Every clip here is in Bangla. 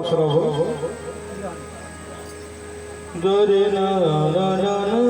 শোনাবো। দরে না না না না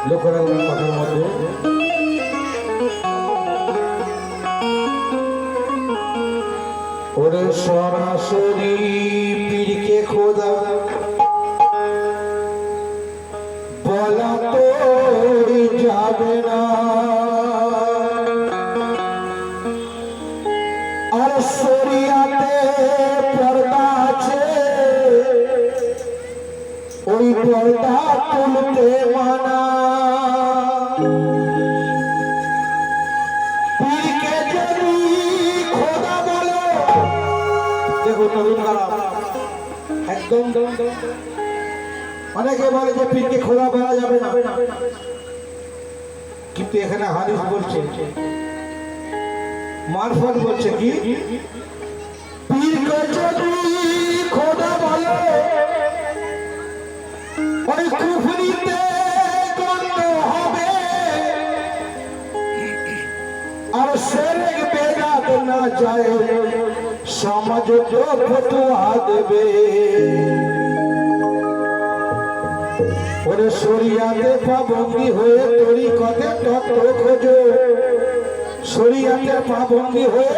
লোকের কথার মধ্যে ওরে সরাসরি পীরকে খোদা বলা তো যাবে না, আর শরিয়াতে পর্দা আছে, ওই পর্দা তুলতে মানা। পীরকে যদি খোদা বলো, দেখো নতুন খারাপ একদম অনেকে বলে যে পীরকে খোদা বলা যাবে না, কিন্তু এখানে হাদিস বলছে, মারফত বলছে কি পীরকে যদি খোদা বলে ওই কুফরিতে গণ্য হবে, আর শিরক বেদাত না যায় সমাজ ফতোয়া দেবে। ওরে শরিয়াতে পাবন্দি হয়ে তরিকতে তত্ত্ব খোঁজো, শরিয়াতে পাবন্দি হয়ে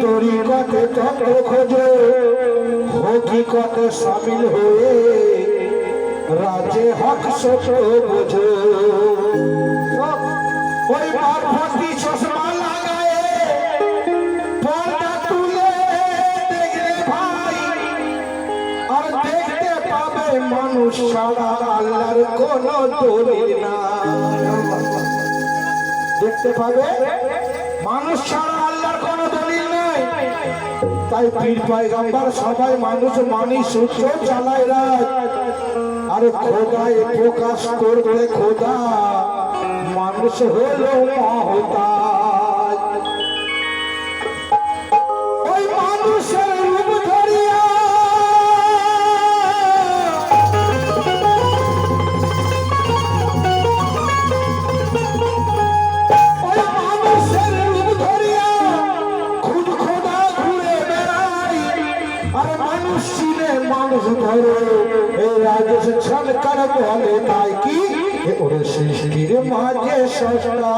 তরিকতে তত্ত্ব খোঁজো, হকিকতে শামিল হয়ে রাজে হক সত্য বোঝো। ওই মারফতি চশমা লাগায়ে পর্দা তুলে দেখলে ভাই, আর দেখতে পাবে মানুষ ছাড়া আল্লাহর কোনো দলিল না। দেখতে পাবে মানুষ ছাড়া আল্লাহর কোনো দলিল নাই। তাই পীর পয়গম্বর সবাই মানুষ মানি সূত্র চালায় রাত, আর খোদায় প্রকাশ করতে খোদা মানুষ হলো মহতাজ। ওই মানুষের রূপ ধরিয়া ওই মানুষের রূপ ধরিয়া খুদ খোদা ঘুরে বেড়াই। আর মানুষ চিনে মানুষ ধরে এই রাজেশ ছলকার বলে তাই কি ওরে সৃষ্টির মাঝে সষ্টা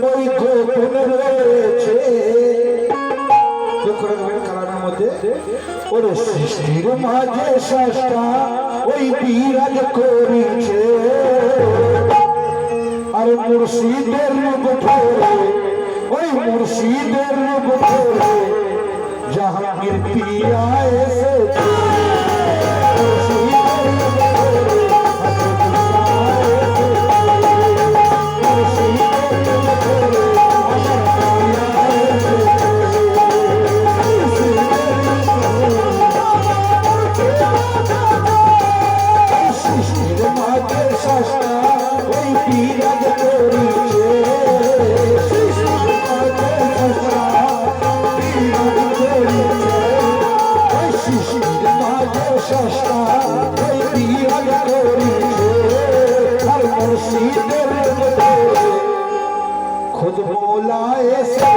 ওই গোপন রয়েছে। কালামের মধ্যে ওরে সৃষ্টির মাঝে সষ্টা ওই বিরাজ করেছে। আর মুর্শিদের রূপ ধরে ওই মুর্শিদের রূপ ধরে জাহাঙ্গীর পিয়া এসেছে। खुद बोला ऐसे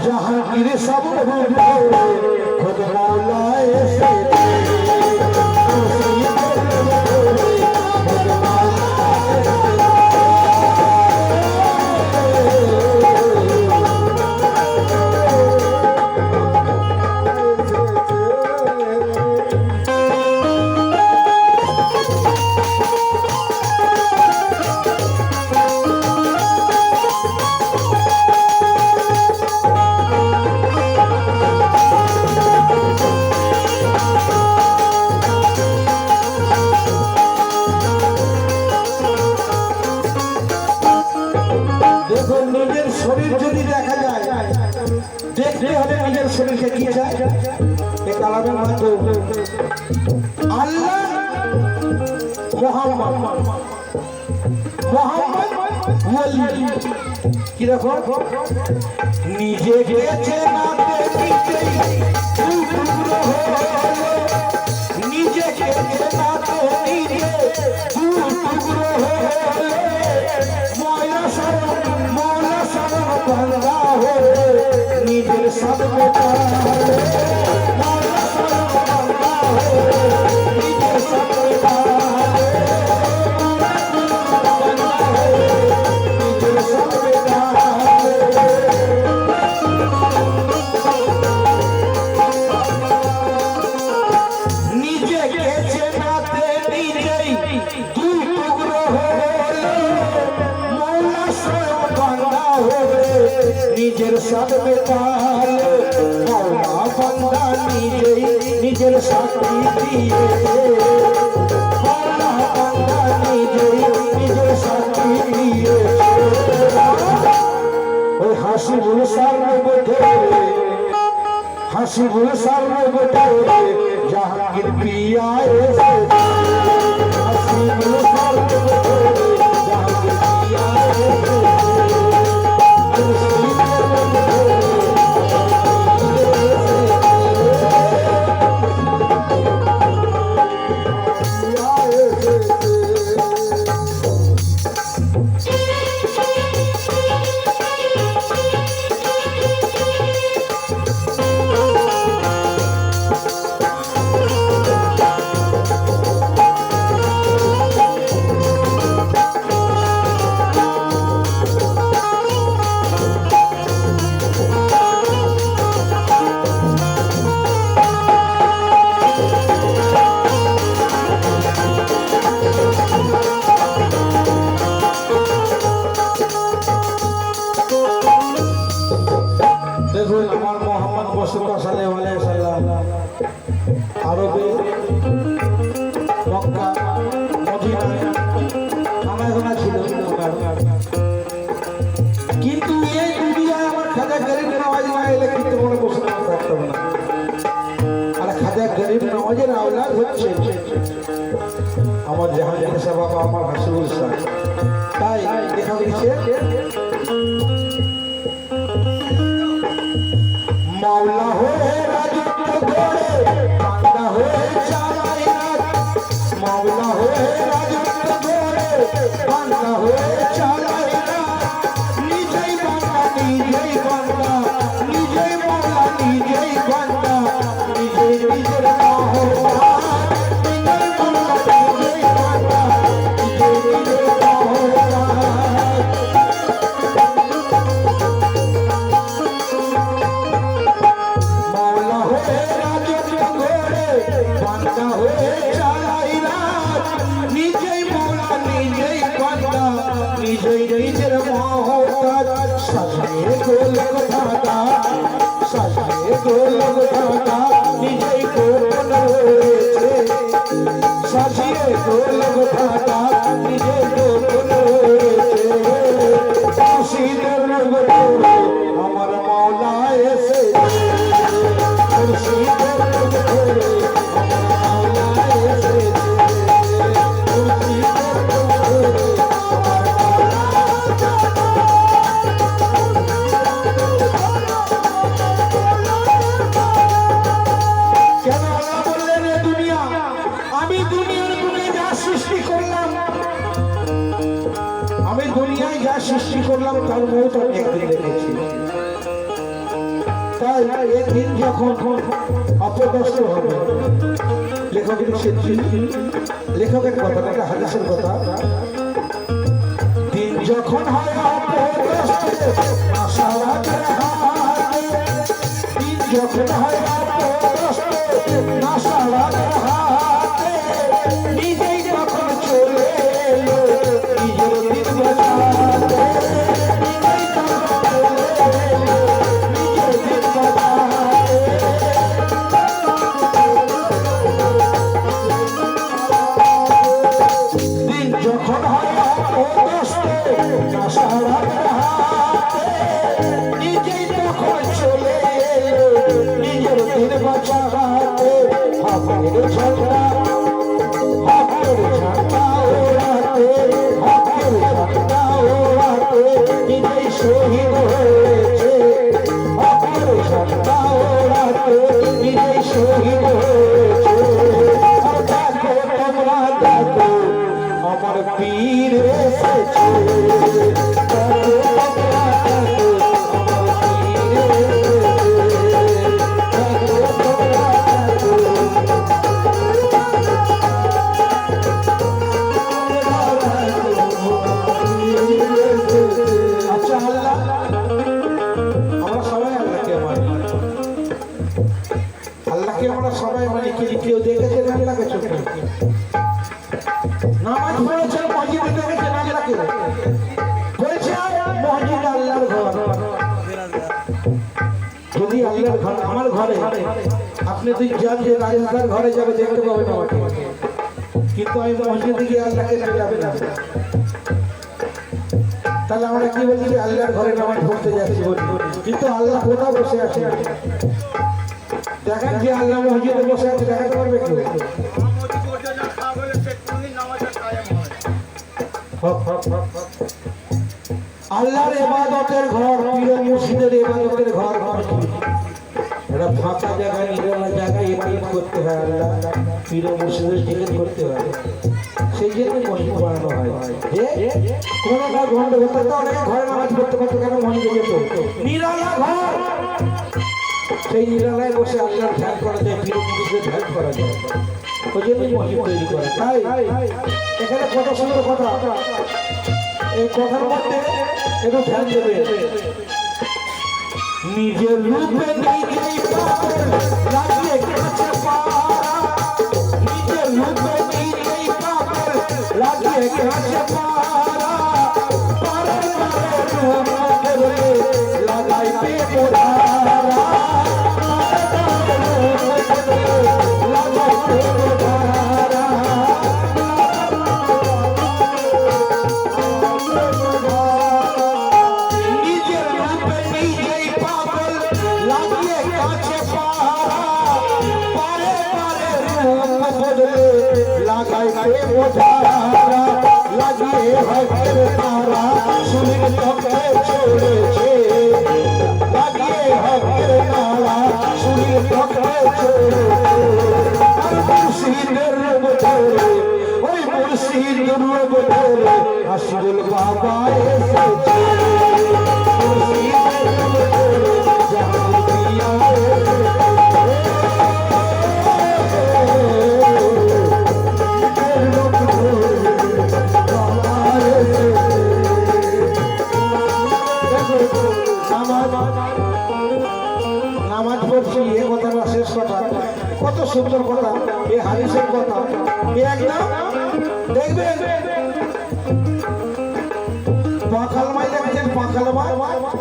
জাহাঙ্গীর সব খুদ মৌলা এসে শরীরকে কি চায় এই কালামের মাধ্যমে আল্লাহ মোহাম্মদ ওলি কি দেখো নিজেকে চেনাতে নিজেই টুকরো হলো নিজেকে চেনাতে নিজে টুকরো হলো ময়লা শরণ বাংলা হয়ে নিজের সব বেটা ময়লা শরণ বাংলা হয়ে নিজের সব বেটা নিজের সাথ মেটালো মাওলা বান্দা নিজেই নিজের সাথী দিয়েছে মাওলা বান্দা নিজেই নিজের সাথী দিয়েছে ওই হাসিবুল সামনে বসে হাসিবুল সামনে বসে জাহাঙ্গীর পিয়া এসে হাসিবুল সামনে বসে জাহাঙ্গীর পিয়া এসে আরবে মক্কা মদিনায় আনাগোনা ছিল কিন্তু এই দুনিয়ায় আমার খাজা গরিব নওয়াজ না এলে কিন্তু মনে বসে থাকতে হবে না আর খাজা গরিব নওয়াজের আওলাদ হচ্ছে আমার জাহাঙ্গীর সাহেব বাবা আমার হাসিবুল সাহেব তাই দেখা গেছে মাওলা হয়ে রাজত্ব করে বান্দা হয়ে চালায় রাত মাওলা হয়ে রাজত্ব করে বান্দা হয়ে চালায় রাত নিজেই বান্দা নিজেই বান্দা নিজেই মাওলা নিজেই বান্দা নিজেই নিজের মাওলা নিজেই মাওলা নিজেই বান্দা নিজেই নিজের মাওলা বান্দা হয়ে চালাই রাত নিজেই মৌলা নিজেই বান্দা নিজেই নিজের মহতাজ সাজিয়ে গোল কথাটা সাজিয়ে গোল কথাটা নিজেই গোপন রয়েছে সাজিয়ে গোল কথাটা নিজেই গোপন রয়েছে খুশিদের আমার মৌলা এসে খুশিদের আমি দুনিয়ায় যা সৃষ্টি করলাম তার মৌত আমি একদিন দেখেছি তাই একদিন যখন অপদস্থ হবে লেখকের লেখকের কথা একটা হাদিসের কথা দিন যখন হয় অপদস্থ আশারাতের হাতে দিন যখন হয় অপদস্থ আশারাতের হাতে নিজেই যখন চলে এলো নিজের দিন বাঁচাতে নিজেই যখন চলে এলো নিজের দিন বাঁচাতে দিন যখন হয় অপদস্থ আশারাতের হাতে নিজেই তখন চলে এলো নিজের দিন বাঁচাতে হকের ঝান্ডা ওড়াতে হকের ঝান্ডা ওড়াতে নিজেই শহীদ হয়েছে হকের ঝান্ডা ওড়াতে নিজেই শহীদ হয়েছে দেখো তোমরা দেখো আমার পীর এসেছে দেখো তোমরা দেখো আমার পীর এসেছে দেখো তোমরা দেখো আচ্ছা আল্লাহ আমরা সবাই আল্লাহকে মানি আল্লাহকে আমরা সবাই মানি কেউ দেখেছেন আল্লাহকে চোখে নামাজ পড়েছেন মসজিদে দেখেছেন আল্লাহকে বলছে মসজিদ আল্লাহর ঘর আল্লাহর ঘর আমার ঘরে আপনি তুই যান যে রাজস্থান ঘরে যাবে দেখতে পাবেন আমাকে, কিন্তু আমি মসজিদে গিয়ে আল্লাহকে যাবে না। তাহলে আমরা কি বলছি আল্লাহর ঘরে নামাজ পড়তে যাচ্ছি বলি, কিন্তু আল্লাহ কোথাও বসে আছে দেখেন যে আল্লাহ মসজিদে বসে আছে দেখাতে পারবে কেউ? আল্লাহর ইবাদতের ঘর, পীর মুর্শিদের ইবাদতের ঘর এটা ফাঁকা জায়গায় নিরালা জায়গায় ইবাদত করতে হয়, আল্লাহ পীর মুর্শিদের জিকির করতে হয়, সেই জন্য মসজিদ বানানো হয়। যে কোনো কাজ ঘন্টা হতে তো অনেকে ঘরে নামাজ পড়তে করতে কেন মসজিদে যেত, নিরালা ঘর, সেই নিরালায় বসে আল্লাহর ধ্যান করা যায়, পীর মুর্শিদের ধ্যান করা যায়, ওই জন্যই মসজিদ তৈরি করে। তাই এখানে কত সুন্দর কথা, এই কথার মধ্যে একটু ধ্যান দেবে। নিজের রূপে নিজেই পাগল লাগিয়ে গেছে পারা, নিজের রূপে নিজেই পাগল লাগিয়ে গেছে পারা, পারে পারে রূপ ধরে লাগাইতে বোধারা, লাগাইতে বোধারা। লাগিয়ে হকের তারা সুনীল তকে চলেছে, লাগিয়ে হকের তারা সুনীল তকে চলেছে, আর মুর্শিদের রূপ ধরে, ওই মুর্শিদের রূপ ধরে আসিরুল বাবা এসেছে, মুর্শিদের রূপ ধরে জাহান দিয়া নামাজ পড়ছি, এ কথাটা শেষ কথা, কত সুন্দর কথা, এ হাদিসের কথা, এ একদম দেখবেন পাখাল মাই দেখেছেন, পাখাল মাই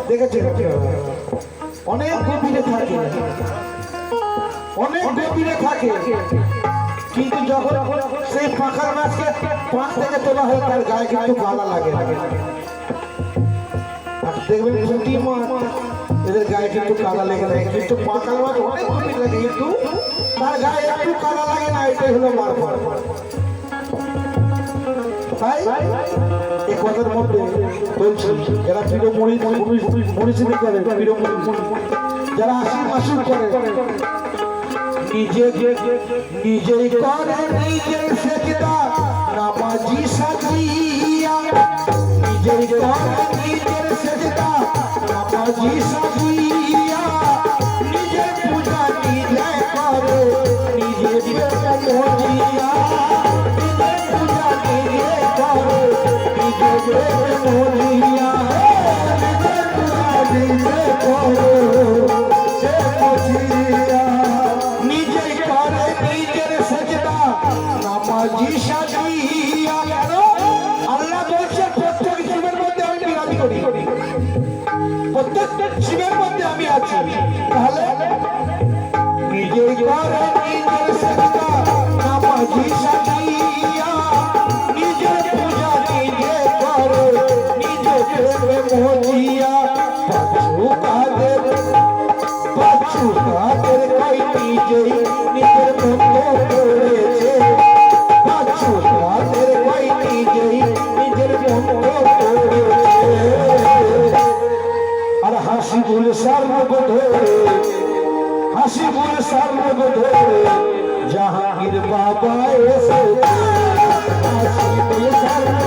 দেখেছেন, অনেক গভীরে থাকে, অনেক গভীরে থাকে, কিন্তু যখন সেই পাখাল মাছকে পাঁচ থেকে তোলা হয় তার গায়ে কিন্তু কাদা লাগে, দেখবেন পুঁটি মাছ এদের গায়ে কিন্তু কাদা লেগে থাকে, কিন্তু পাকাল মাছ অনেক গভীর লাগে কিন্তু তার গায়ে একটু কাদা লাগে না, এটাই হলো মারফত। তাই এই কথার মধ্যে বলছি যারা পীর মুর্শিদ করে, পীর মুর্শিদ যারা আশিক মাসুক করে, নিজেই করে নিজের সেজদা নামাজি সাজিয়া, নিজেই করে নিজের সেজদা নামাজি সাজিয়া, নিজের পূজা নিজে করে নিজে বেটা মজিয়া, নিজের পূজা নিজে করে নিজে বেটা মজিয়া, নিজের পূজা নিজে করে সে মজিয়া, নিজেই করে নিজের সেজদা নামাজি সাজিয়া। কেন আল্লাহ বলছে প্রত্যেক জীবের মধ্যে আমি বিরাজ করি, প্রত্যেক জীবের মধ্যে আমি আছি, তাহলে নিজেই করে নিজের সেজদা নামাজি সাজিয়া, নিজের পূজা নিজে করে নিজে প্রেমে মজিয়া, পাঁচু কাদের কই নিজেই নিজের মন্দ করেছে, পাঁচু কাদের কই নিজেই নিজের মন্দ করেছে, আর হাসিবুল সার্ব ধরে, হাসিবুল সার্ব ধরে জাহাঙ্গীর বাবা এসে, হাসিবুল সার্ব